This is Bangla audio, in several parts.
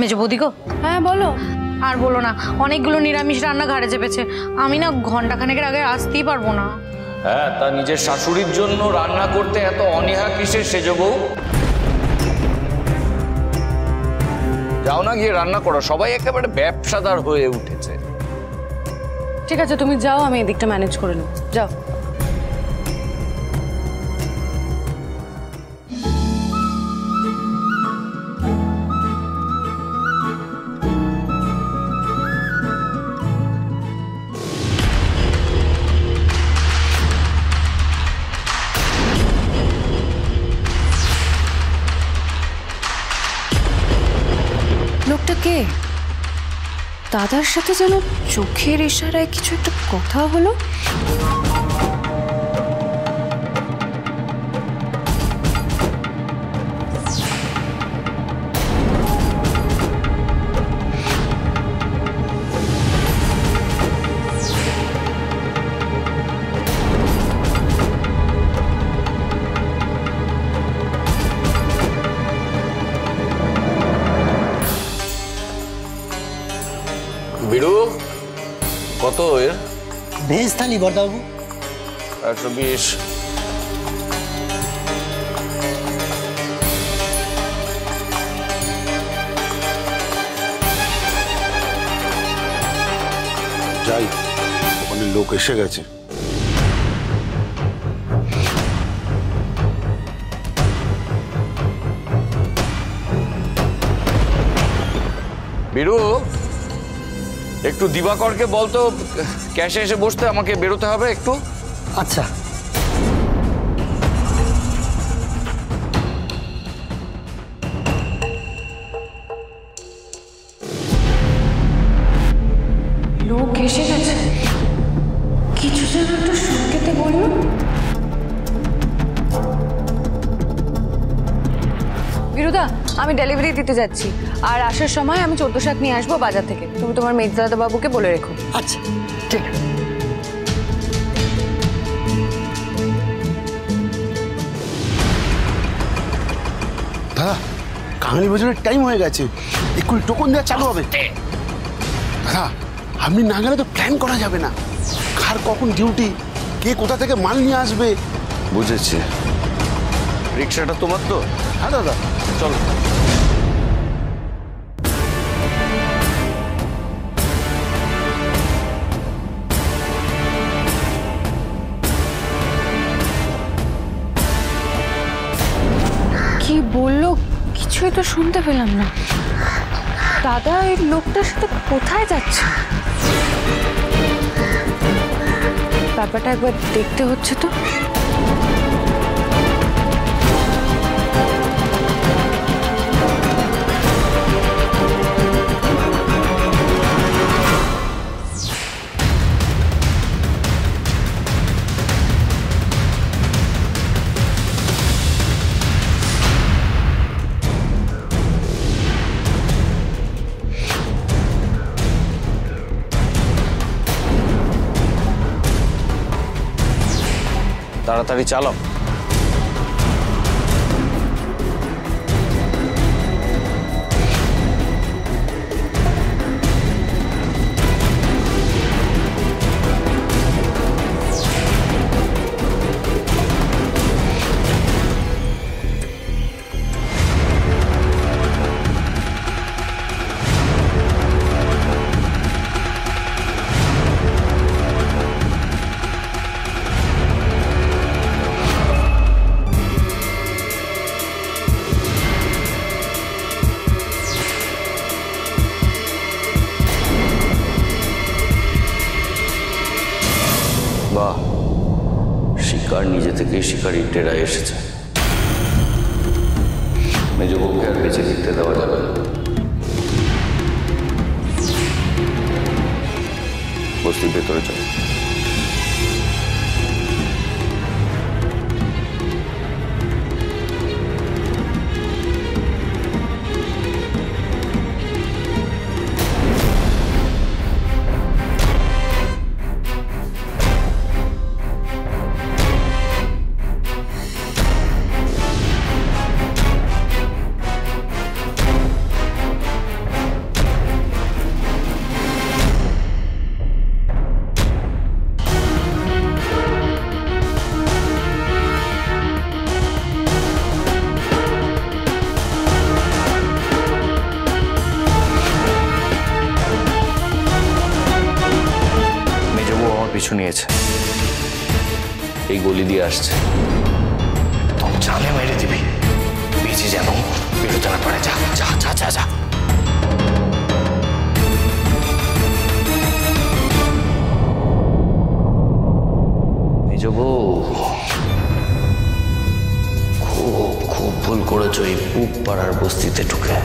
মেজো বৌদি গো। হ্যাঁ বলো। আর বলো না, অনেকগুলো নিরামিষ রান্না ঘাড়ে চেপেছে, আমি না ঘন্টাখানেকের আগে আসতেই পারবো না। হ্যাঁ, তা নিজের শাশুড়ির জন্য রান্না করতে এত অনীহা কিসের সেজো বউ? যাও না, গিয়ে রান্না করো। সবাই একেবারে ব্যবসাদার হয়ে উঠেছে। ঠিক আছে, তুমি যাও, আমি এদিকটা ম্যানেজ করে নেব। যাও। লোকটা কে? দাদার সাথে যেন চোখের ইশারায় কিছু একটা কথা হলো। বিড়ু কত এর? ভেজ থালি বড়দাবাবু। 120। যাই, ওখানে লোক এসে গেছে। বিড়ু, একটু দিবাকরকে বলতো ক্যাশে এসে বসতে, আমাকে বেরোতে হবে একটু। আচ্ছা। লোক এসে গেছে, কিছু যেন একটা সংকেতে বলল। বিরুদা, আমি ডেলিভারি দিতে যাচ্ছি, আর আসার সময় আমি 14 শাক নিয়ে আসবো বাজার থেকে। তুমি তোমার মেজদাদা বাবুকে বলে রেখো। আচ্ছা, ঠিক আছে। দাদা, কাঙালি বাজারের টাইম হয়ে গেছে, এক্ষুনি টোকন দেওয়া চালু হবে। দাদা, আপনি না গেলে তো প্ল্যান করা যাবে না। কার কখন ডিউটি, কে কোথা থেকে মাল নিয়ে আসবে। বুঝেছি। রিক্সাটা তোমার তো? হ্যাঁ দাদা, চলো। কি বললো কিছুই তো শুনতে পেলাম না। দাদা এই লোকটার সাথে কোথায় যাচ্ছে? ব্যাপারটা একবার দেখতে হচ্ছে তো। তাড়াতাড়ি চালাও। বাহ, শিকার নিজে থেকেই শিকারী টেরায় এসেছে। মেজ বউকে আর বেঁচে ফিরতে দেওয়া যাবে না। বস্তির ভেতরে চলো। পিছু নিয়েছে, এই গলি দিয়ে আসছে। তোর জানে মেরে দিবি, বেঁচে যেন বেরোতে না পারে। যা যা যা যা যা। নিজ বউ, খুব খুব ভুল করেছো এই পুব পাড়ার বস্তিতে ঢুকে।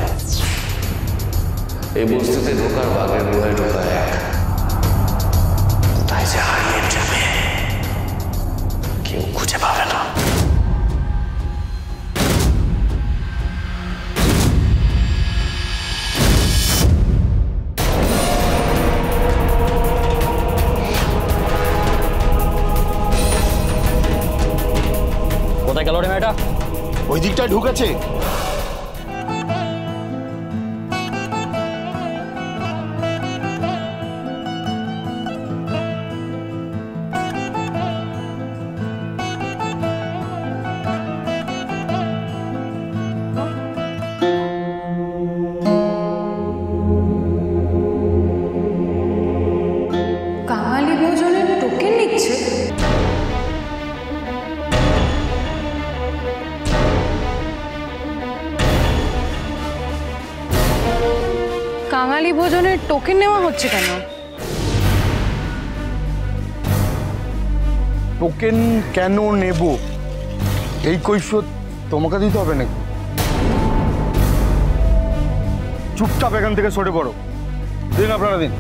এই বস্তিতে ঢোকার বাঘের গুহায় ঢোকা এক, কোথায় যে হারিয়ে যাবে কেউ খুঁজে পাবে না। কোথায় গেল রে মেয়েটা? ওই দিকটায় ঢুকেছে। কাঙালি ভোজনের টোকেন নিচ্ছে? কাঙালি ভোজনের টোকেন নেওয়া হচ্ছে কেন? টোকেন কেন নেব এই কৈফিয়ত তোমাকে দিতে হবে নাকি? চুপচাপ এখান থেকে সরে পড়ো। দিন আপনারা দিন।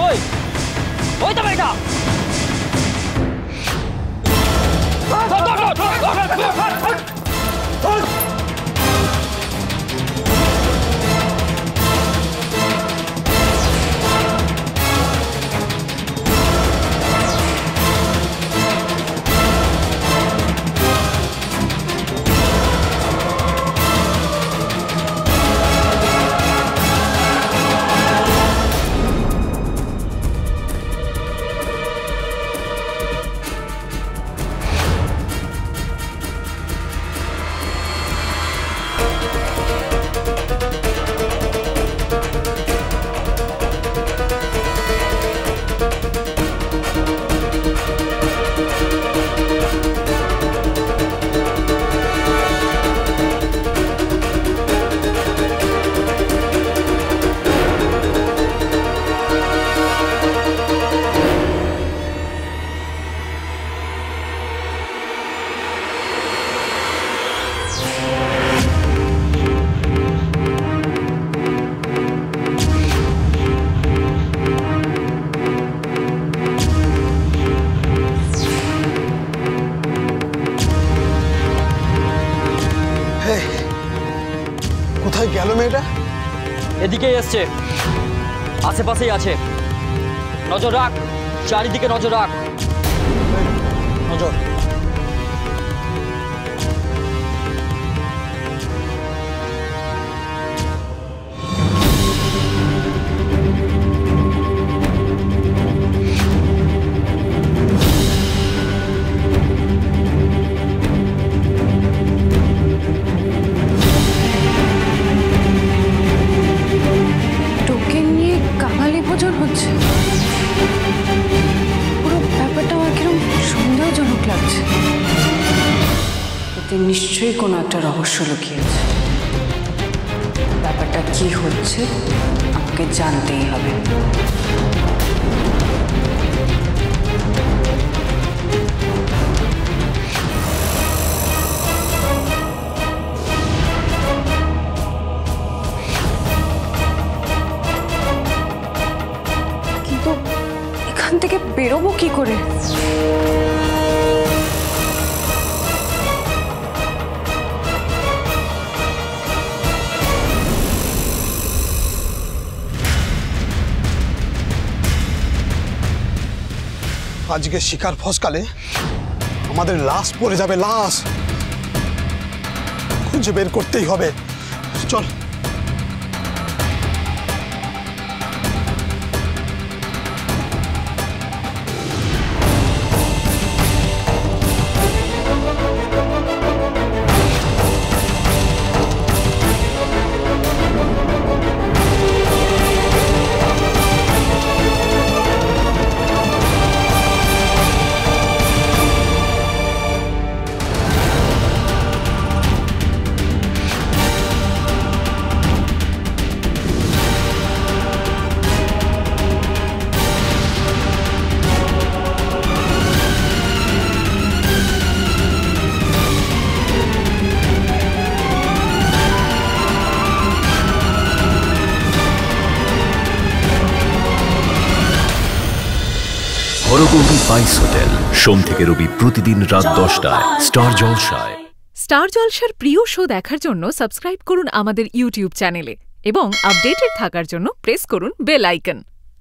ওই ওই তো মেয়েটা। কোথায় গেল মেয়েটা? এদিকেই এসছে, আশেপাশেই আছে। নজর রাখ, চারিদিকে নজর রাখ। নজর। টোকেন নিয়ে কাঙালি ভোজন হচ্ছে? পুরো ব্যাপারটা আমার কিরকম সন্দেহজনক লাগছে। এতে নিশ্চয়ই কোনো একটা রহস্য লুকিয়েছে। ব্যাপারটা কি হচ্ছে আমাকে জানতেই হবে। কিন্তু এখান থেকে বেরোবো কি করে? আজকে শিকার ফসকালে আমাদের লাশ পড়ে যাবে, লাশ খুঁজে বের করতেই হবে। চল। হরগৌরী স্পাইস হোটেল, সোম থেকে রবি প্রতিদিন রাত 10টায় স্টার জলসায়। স্টার জলসার প্রিয় শো দেখার জন্য সাবস্ক্রাইব করুন আমাদের ইউটিউব চ্যানেলে এবং আপডেটেড থাকার জন্য প্রেস করুন বেল আইকন।